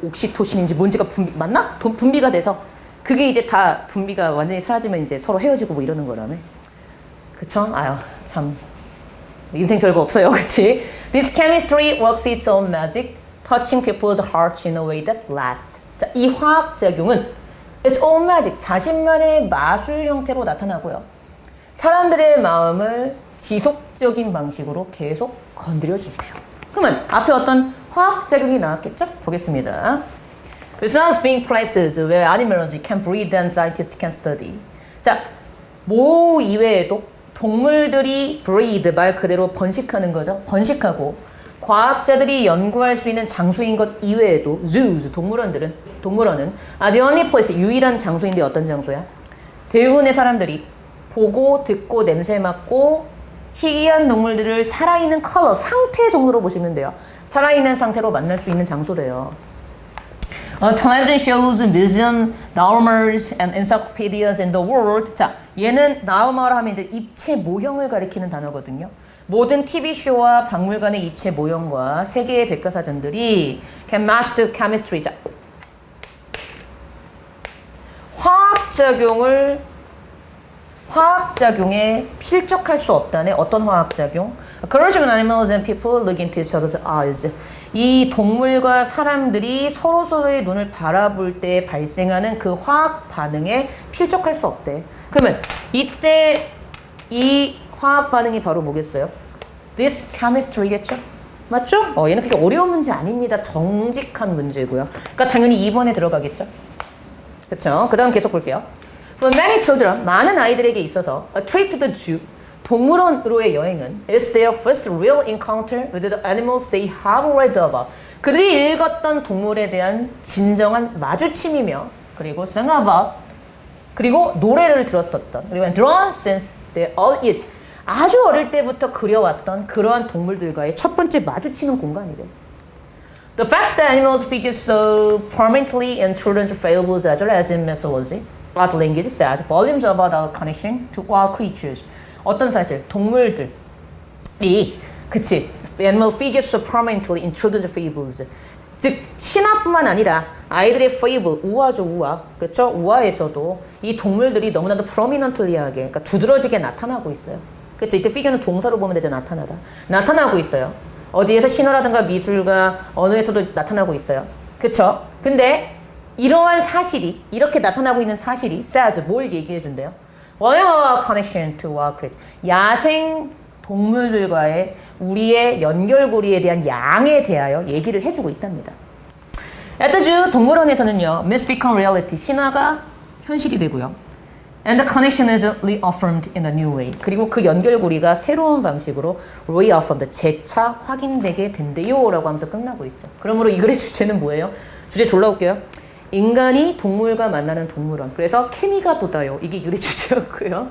옥시토신인지 뭔지가 맞나? 분비가 돼서 그게 이제 다 분비가 완전히 사라지면 이제 서로 헤어지고 뭐 이러는 거라며. 그쵸? 아유, 참. 인생 별거 없어요. 그치? This chemistry works its own magic, touching people's hearts in a way that lasts. 자, 이 화학작용은 its own magic, 자신만의 마술 형태로 나타나고요. 사람들의 마음을 지속적인 방식으로 계속 건드려준대요. 그러면 앞에 어떤 화학작용이 나왔겠죠? 보겠습니다. Besides being places where animals can breathe and scientists can study. 자, 모 이외에도 동물들이 breathe, 말 그대로 번식하는 거죠. 번식하고 과학자들이 연구할 수 있는 장소인 것 이외에도 zoos, 동물원은 the only place, 유일한 장소인데 어떤 장소야? 대부분의 사람들이 보고 듣고 냄새 맡고 희귀한 동물들을 살아있는 컬러, 상태 정도로 보시면 돼요. 살아있는 상태로 만날 수 있는 장소래요. Television shows, museum, naumers, and encyclopedias in the world. 자, 얘는 naum을 하면 이제 입체 모형을 가리키는 단어거든요. 모든 TV쇼와 박물관의 입체 모형과 세계의 백과사전들이 can match the chemistry. 자, 화학작용에 필적할 수 없다네. 어떤 화학작용? Corrosion animals and people look into each other's eyes. 이 동물과 사람들이 서로서로의 눈을 바라볼 때 발생하는 그 화학 반응에 필적할 수 없대. 그러면 이때 이 화학 반응이 바로 뭐겠어요? This chemistry겠죠? 맞죠? 얘는 그렇게 어려운 문제 아닙니다. 정직한 문제고요. 그러니까 당연히 2번에 들어가겠죠? 그렇죠? 그 다음 계속 볼게요. For many children, 많은 아이들에게 있어서 a trip to the zoo, 동물원으로의 여행은 is their first real encounter with the animals they have read about. 그들이 읽었던 동물에 대한 진정한 마주침이며 그리고 sang about 그리고 노래를 들었었던 그리고 drawn since they all is 아주 어릴 때부터 그려왔던 그러한 동물들과의 첫 번째 마주치는 공간이래. The fact that animals figure so prominently in children's fables as well as in mythology, art language says volumes about our connection to wild creatures. 어떤 사실, 동물들이, 그치, animal figures so prominently in children's fables. 즉, 신화뿐만 아니라 아이들의 fable, 우화죠, 우화. 그쵸? 우화에서도 이 동물들이 너무나도 prominently하게, 그러니까 두드러지게 나타나고 있어요. 그쵸? 이때 figure는 동사로 보면 되죠, 나타나다. 나타나고 있어요. 어디에서 신화라든가 미술가, 언어에서도 나타나고 있어요. 그쵸? 근데 이러한 사실이, 이렇게 나타나고 있는 사실이 says, 뭘 얘기해 준대요? Whatever connection to wild creatures. 야생 동물들과의 우리의 연결고리에 대한 양에 대하여 얘기를 해주고 있답니다. At the zoo, 동물원에서는요, myths become reality. 신화가 현실이 되고요. And the connection is reaffirmed in a new way. 그리고 그 연결고리가 새로운 방식으로 reaffirmed, 재차 확인되게 된대요. 라고 하면서 끝나고 있죠. 그러므로 이 글의 주제는 뭐예요? 주제 졸라 웃겨요. 인간이 동물과 만나는 동물원. 그래서 케미가 돋아요. 이게 유리 주제였고요.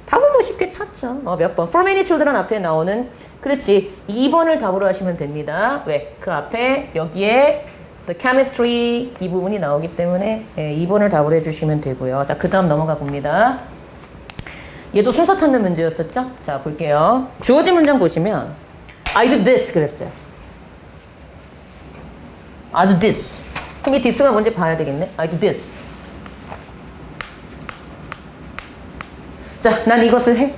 답은 뭐 쉽게 찾죠. 몇 번. For many children 앞에 나오는 그렇지. 2번을 답으로 하시면 됩니다. 왜? 그 앞에 여기에 the chemistry 이 부분이 나오기 때문에 2번을 답으로 해주시면 되고요. 자, 그 다음 넘어가 봅니다. 얘도 순서 찾는 문제였었죠? 자, 볼게요. 주어진 문장 보시면 I do this 그랬어요. I do this. 그럼 이 this가 뭔지 봐야 되겠네. I do this. 자, 난 이것을 해.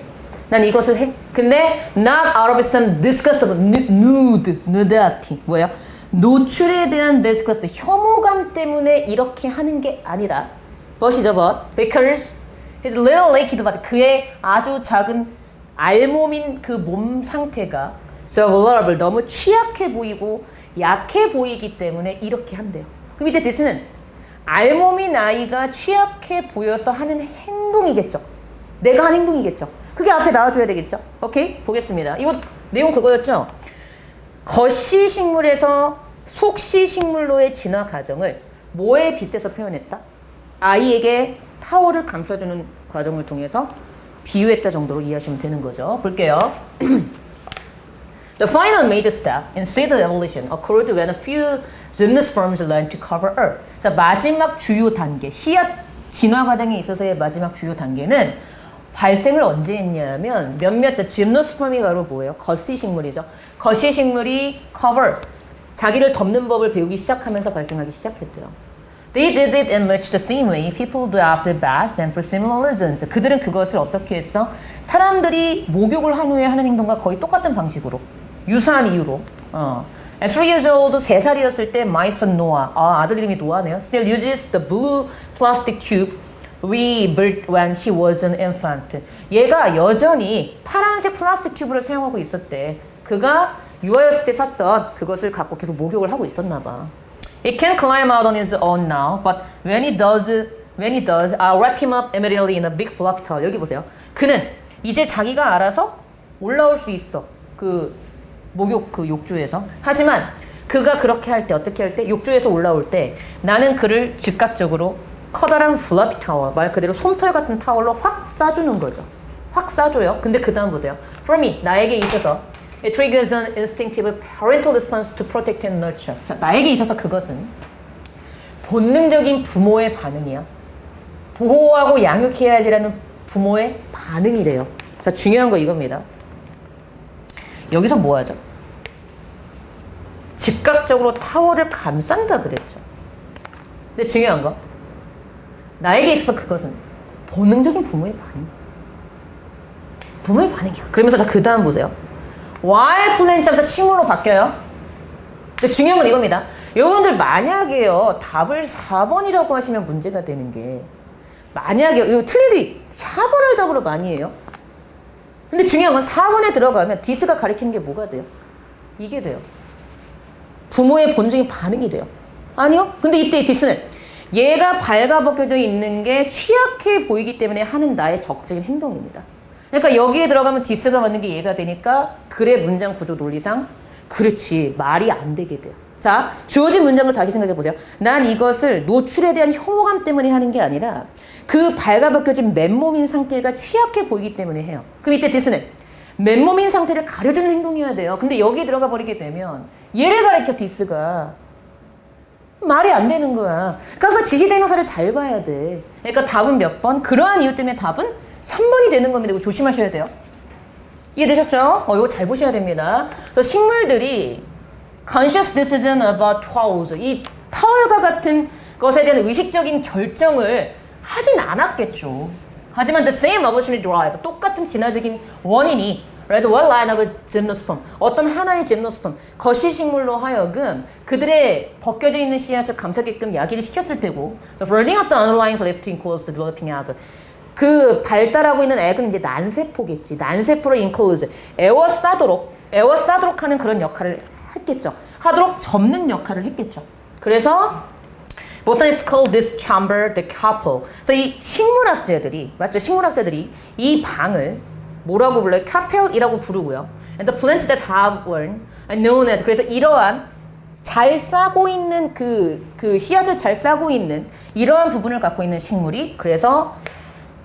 난 이것을 해. 근데 not out of some disgust of nudity. 뭐야? 노출에 대한 disgust, 혐오감 때문에 이렇게 하는 게 아니라 무엇이죠? but because his little naked body, 그의 아주 작은 알몸인 그 몸 상태가 so vulnerable, 너무 취약해 보이고 약해 보이기 때문에 이렇게 한대요. 그 밑에 this는 알몸인 아이가 취약해 보여서 하는 행동이겠죠. 내가 한 행동이겠죠. 그게 앞에 나와줘야 되겠죠. 오케이? 보겠습니다. 이거 내용 그거였죠. 겉시식물에서 속시식물로의 진화 과정을 뭐에 빗대서 표현했다? 아이에게 타월을 감싸주는 과정을 통해서 비유했다 정도로 이해하시면 되는 거죠. 볼게요. The final major step in seed evolution occurred when a few gymnosperms learned to cover Earth. 자, 마지막 주요 단계, 씨앗 진화 과정에 있어서의 마지막 주요 단계는 발생을 언제 했냐면 몇몇 짐노스पर्m이 바로 뭐예요? 겉시식물이죠. 겉시식물이 cover, 자기를 덮는 법을 배우기 시작하면서 발생하기 시작했대요. They did it in much the same way people do after baths and for similar reasons. 그들은 그것을 어떻게 했어? 사람들이 목욕을 한 후에 하는 행동과 거의 똑같은 방식으로, 유사한 이유로. At 3 years old, 3살이었을 때 my son Noah, 아들 이름이 노아네요. Still uses the blue plastic tube we built when he was an infant. 얘가 여전히 파란색 플라스틱 튜브를 사용하고 있었대. 그가 유아였을 때 샀던 그것을 갖고 계속 목욕을 하고 있었나 봐. He can climb out on his own now, but when he does, I'll wrap him up immediately in a big fluffy towel. 여기 보세요. 그는 이제 자기가 알아서 올라올 수 있어. 그 목욕 그 욕조에서. 하지만 그가 그렇게 할 때, 어떻게 할 때? 욕조에서 올라올 때 나는 그를 즉각적으로 커다란 fluffy towel, 말 그대로 솜털 같은 타월로 확 싸주는 거죠. 확 싸줘요. 근데 그 다음 보세요. For me, 나에게 있어서 It triggers an instinctive parental response to protect and nurture. 자, 나에게 있어서 그것은 본능적인 부모의 반응이야. 보호하고 양육해야지라는 부모의 반응이래요. 자, 중요한 거 이겁니다. 여기서 뭐 하죠? 즉각적으로 타월을 감싼다 그랬죠. 근데 중요한 거, 나에게 있어서 그것은 본능적인 부모의 반응이야. 부모의 반응이야. 그러면서 자, 그 다음 보세요. while 플랜트부터 식물로 바뀌어요. 근데 중요한 건 이겁니다. 여러분들 만약에요, 답을 4번이라고 하시면 문제가 되는 게, 만약에 이거 틀리들이 4번을 답으로 많이 해요. 근데 중요한 건 4번에 들어가면 디스가 가리키는 게 뭐가 돼요? 이게 돼요. 부모의 본적인 반응이 돼요. 아니요? 근데 이때 디스는 얘가 발가벗겨져 있는 게 취약해 보이기 때문에 하는 나의 적극적인 행동입니다. 그러니까 여기에 들어가면 디스가 맞는 게 얘가 되니까 글의 문장 구조 논리상 그렇지, 말이 안 되게 돼요. 자, 주어진 문장을 다시 생각해 보세요. 난 이것을 노출에 대한 혐오감 때문에 하는 게 아니라 그 발가벗겨진 맨몸인 상태가 취약해 보이기 때문에 해요. 그럼 이때 디스는 맨몸인 상태를 가려주는 행동이어야 돼요. 근데 여기에 들어가 버리게 되면 얘를 가리켜 디스가 말이 안 되는 거야. 그래서 지시대명사를 잘 봐야 돼. 그러니까 답은 몇 번? 그러한 이유 때문에 답은 3번이 되는 겁니다. 이거 조심하셔야 돼요. 이해되셨죠? 이거 잘 보셔야 됩니다. 그래서 식물들이 conscious decision about towels, 이 타월과 같은 것에 대한 의식적인 결정을 하진 않았겠죠. 하지만 the same evolutionary drive, 똑같은 진화적인 원인이 right, one line of a gymnosperm, 어떤 하나의 gymnosperm, 거시식물로 하여금 그들의 벗겨져 있는 씨앗을 감싸게끔 야기를 시켰을 테고, so folding up the underlying cell to enclose the developing egg. 그 발달하고 있는 액은 이제 난세포겠지. 난세포를 enclose, 에워싸도록 하는 그런 역할을 했겠죠. 하도록 접는 역할을 했겠죠. 그래서 botanists call this chamber the carpel. 그래서 이 식물학자들이, 맞죠? 식물학자들이 이 방을 뭐라고 불러요? 카펠이라고 부르고요. And the plants that have worn are known as, 그래서 이러한 잘 싸고 있는 그 씨앗을 잘 싸고 있는 이러한 부분을 갖고 있는 식물이 그래서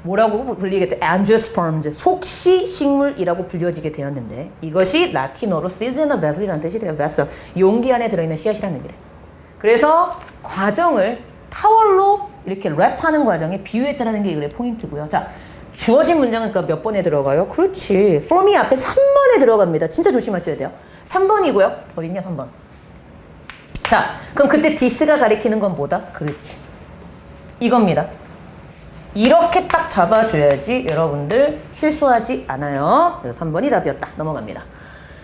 뭐라고 불리게 돼? angiosperms, 속시 식물이라고 불려지게 되었는데 이것이 라틴어로 seeds in a vessel이라는 뜻이래요. vessel, 용기 안에 들어있는 씨앗이라는 의미래. 그래서 과정을 타월로 이렇게 랩하는 과정에 비유했다는 게 이거의 포인트고요. 자, 주어진 문장은 그러니까 몇 번에 들어가요? 그렇지. for me 앞에 3번에 들어갑니다. 진짜 조심하셔야 돼요. 3번이고요. 어디 있냐 3번. 자, 그럼 그때 디스가 가리키는 건 뭐다? 그렇지. 이겁니다. 이렇게 딱 잡아줘야지 여러분들 실수하지 않아요. 그래서 3번이 답이었다. 넘어갑니다.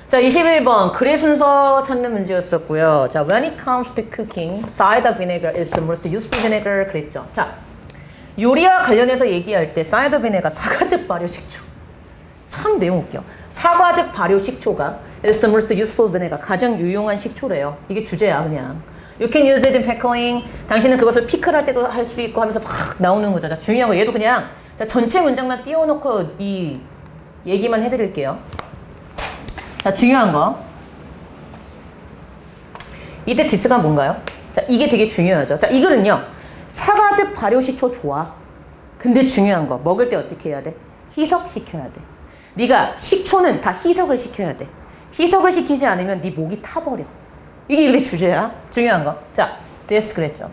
자, 21번 글의 순서 찾는 문제였었고요. 자, when it comes to cooking, cider vinegar is the most useful vinegar 그랬죠. 자, 요리와 관련해서 얘기할 때 cider vinegar, 사과즙 발효 식초. 참 내용 웃겨. 사과즙 발효 식초가 is the most useful vinegar, 가장 유용한 식초래요. 이게 주제야 그냥. You can use it in pickling. 당신은 그것을 피클할 때도 할 수 있고 하면서 막 나오는 거죠. 자, 중요한 거 얘도 그냥 자, 전체 문장만 띄워놓고 이 얘기만 해드릴게요. 자, 중요한 거 이때 디스가 뭔가요? 자, 이게 되게 중요하죠. 자, 이거는요 사과즙 발효식초 좋아. 근데 중요한 거 먹을 때 어떻게 해야 돼? 희석시켜야 돼. 네가 식초는 다 희석을 시켜야 돼. 희석을 시키지 않으면 네 목이 타버려. 이게 우리 주제야. 중요한 거. 자, this 그랬죠.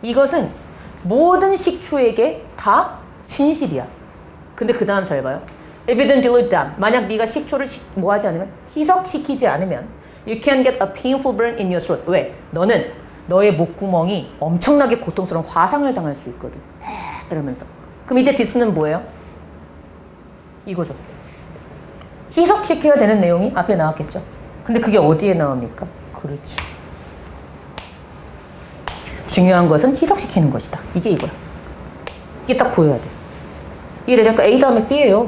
이것은 모든 식초에게 다 진실이야. 근데 그 다음 잘 봐요. If you don't dilute them, 만약 네가 식초를 뭐하지 않으면 희석시키지 않으면 you can get a painful burn in your throat. 왜? 너는 너의 목구멍이 엄청나게 고통스러운 화상을 당할 수 있거든. 이러면서. 그럼 이때 디스는 뭐예요? 이거죠. 희석시켜야 되는 내용이 앞에 나왔겠죠. 근데 그게 어디에 나옵니까? 그렇지. 중요한 것은 희석시키는 것이다. 이게 이거야. 이게 딱 보여야 돼. 이게 되니까 A 다음에 B예요.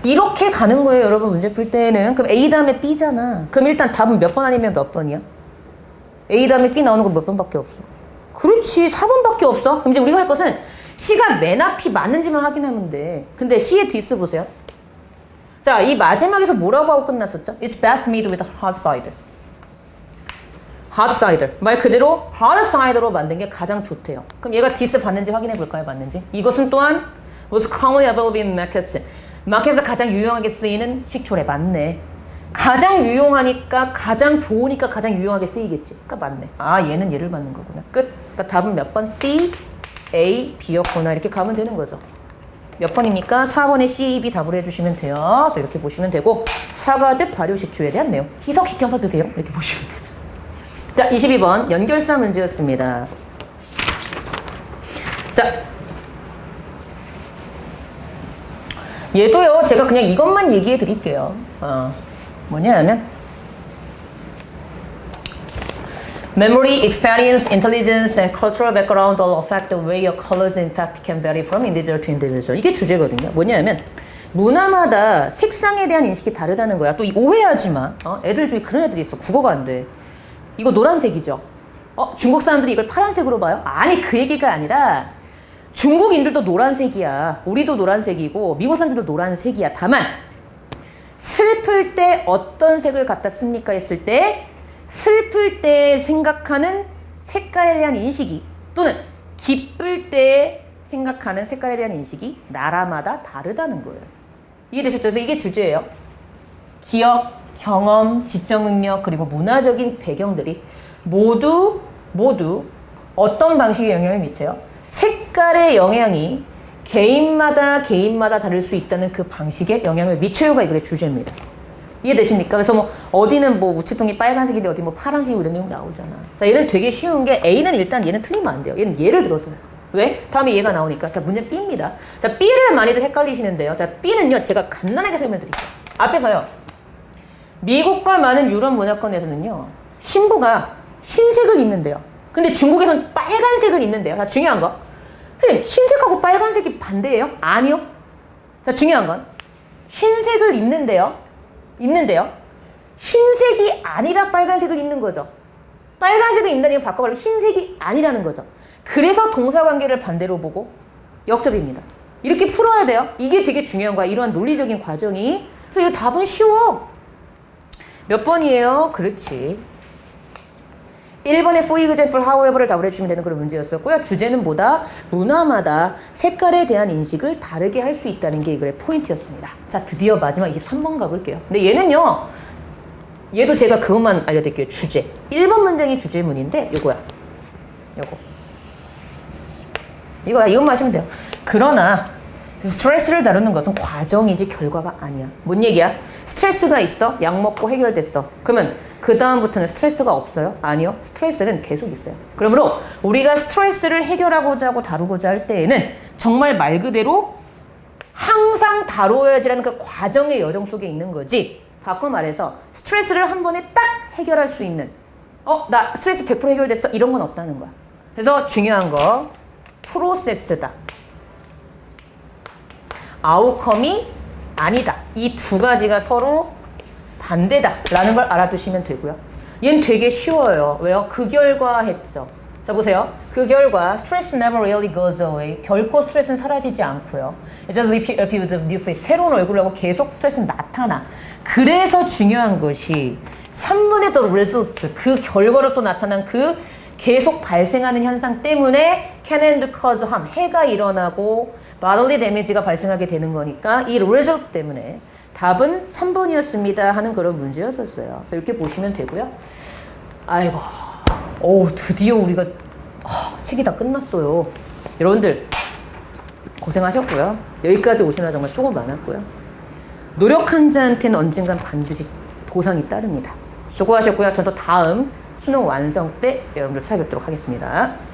이렇게 가는 거예요, 여러분. 문제 풀 때는. 그럼 A 다음에 B잖아. 그럼 일단 답은 몇 번 아니면 몇 번이야? A 다음에 B 나오는 거 몇 번밖에 없어. 그렇지. 4번밖에 없어. 그럼 이제 우리가 할 것은 C가 맨 앞이 맞는지만 확인하면 돼. 근데 C의 디스 보세요. 자, 이 마지막에서 뭐라고 하고 끝났었죠? It's best made with hot cider. hot cider. 말 그대로 hot cider로 만든 게 가장 좋대요. 그럼 얘가 디스 받는지 확인해 볼까요? 맞는지? 이것은 또한 was commonly available in markets. 마켓에서 가장 유용하게 쓰이는 식초래. 맞네. 가장 유용하니까 가장 좋으니까 가장 유용하게 쓰이겠지. 그러니까 맞네. 아, 얘는 얘를 받는 거구나. 끝. 그러니까 답은 몇 번? C, A, B였구나. 이렇게 가면 되는 거죠. 몇 번입니까? 4번에 C, B 답을 해주시면 돼요. 그래서 이렇게 보시면 되고 사과즙 발효식초에 대한 내용 희석시켜서 드세요. 이렇게 보시면 되죠. 자, 22번 연결사 문제였습니다. 자, 얘도요. 제가 그냥 이것만 얘기해 드릴게요. 뭐냐면 Memory, experience, intelligence, and cultural background all affect the way your colors impact can vary from individual to individual. 이게 주제거든요. 뭐냐면 문화마다 색상에 대한 인식이 다르다는 거야. 또 오해하지 마. 애들 중에 그런 애들이 있어. 국어가 안 돼. 이거 노란색이죠. 중국 사람들이 이걸 파란색으로 봐요? 아니, 그 얘기가 아니라 중국인들도 노란색이야. 우리도 노란색이고 미국 사람들도 노란색이야. 다만 슬플 때 어떤 색을 갖다 씁니까 했을 때 슬플 때 생각하는 색깔에 대한 인식이 또는 기쁠 때 생각하는 색깔에 대한 인식이 나라마다 다르다는 거예요. 이해되셨죠? 그래서 이게 주제예요. 기억, 경험, 지적 능력 그리고 문화적인 배경들이 모두 어떤 방식의 영향을 미쳐요? 색깔의 영향이 개인마다 다를 수 있다는 그 방식에 영향을 미쳐요가 이 글의 주제입니다. 이해되십니까? 그래서 뭐 어디는 뭐 우체통이 빨간색인데 어디 뭐 파란색이 이런 내용 나오잖아. 자, 얘는 되게 쉬운 게 A는 일단 얘는 틀리면 안 돼요. 얘는 예를 들어서요. 왜? 다음에 얘가 나오니까. 자, 문제 B입니다. 자, B를 많이들 헷갈리시는데요. 자, B는요. 제가 간단하게 설명드릴게요. 앞에서요. 미국과 많은 유럽 문화권에서는요. 신부가 흰색을 입는데요. 근데 중국에서는 빨간색을 입는데요. 자, 중요한 거. 선생님, 흰색하고 빨간색이 반대예요? 아니요. 자, 중요한 건 흰색을 입는데요. 흰색이 아니라 빨간색을 입는 거죠. 빨간색을 입는다는 건 바꿔 말하면 흰색이 아니라는 거죠. 그래서 동사관계를 반대로 보고 역접입니다. 이렇게 풀어야 돼요. 이게 되게 중요한 거야. 이러한 논리적인 과정이. 그래서 이 답은 쉬워. 몇 번이에요? 그렇지. 1번의 for example, however를 답을 해주시면 되는 그런 문제였었고요. 주제는 뭐다? 문화마다 색깔에 대한 인식을 다르게 할 수 있다는 게 이 글의 포인트였습니다. 자, 드디어 마지막 23번 가볼게요. 근데 얘는요. 얘도 제가 그것만 알려드릴게요. 주제. 1번 문장이 주제문인데 요거야. 이거야. 이것만 하시면 돼요. 그러나 스트레스를 다루는 것은 과정이지 결과가 아니야. 뭔 얘기야? 스트레스가 있어? 약 먹고 해결됐어. 그러면 그 다음부터는 스트레스가 없어요? 아니요. 스트레스는 계속 있어요. 그러므로 우리가 스트레스를 해결하고자 하고 다루고자 할 때에는 정말 말 그대로 항상 다루어야지라는 그 과정의 여정 속에 있는 거지. 바꿔 말해서 스트레스를 한 번에 딱 해결할 수 있는 나 스트레스 100% 해결됐어. 이런 건 없다는 거야. 그래서 중요한 거 프로세스다. 아웃컴이 아니다. 이 두 가지가 서로 반대다라는 걸 알아두시면 되고요. 얘는 되게 쉬워요. 왜요? 그 결과 했죠. 자, 보세요. 그 결과 stress never really goes away. 결코 스트레스는 사라지지 않고요. It just appears with a new face. 새로운 얼굴을 하고 계속 스트레스는 나타나. 그래서 중요한 것이 3분의 the results. 그 결과로서 나타난 그 계속 발생하는 현상 때문에 can and cause harm. 해가 일어나고 bodily damage가 발생하게 되는 거니까 이 result 때문에 답은 3번이었습니다 하는 그런 문제였었어요. 그래서 이렇게 보시면 되고요. 아이고, 드디어 우리가 책이 다 끝났어요. 여러분들 고생하셨고요. 여기까지 오시느라 정말 수고 많았고요. 노력한 자한테는 언젠간 반드시 보상이 따릅니다. 수고하셨고요. 전 또 다음 수능 완성 때 여러분들 찾아뵙도록 하겠습니다.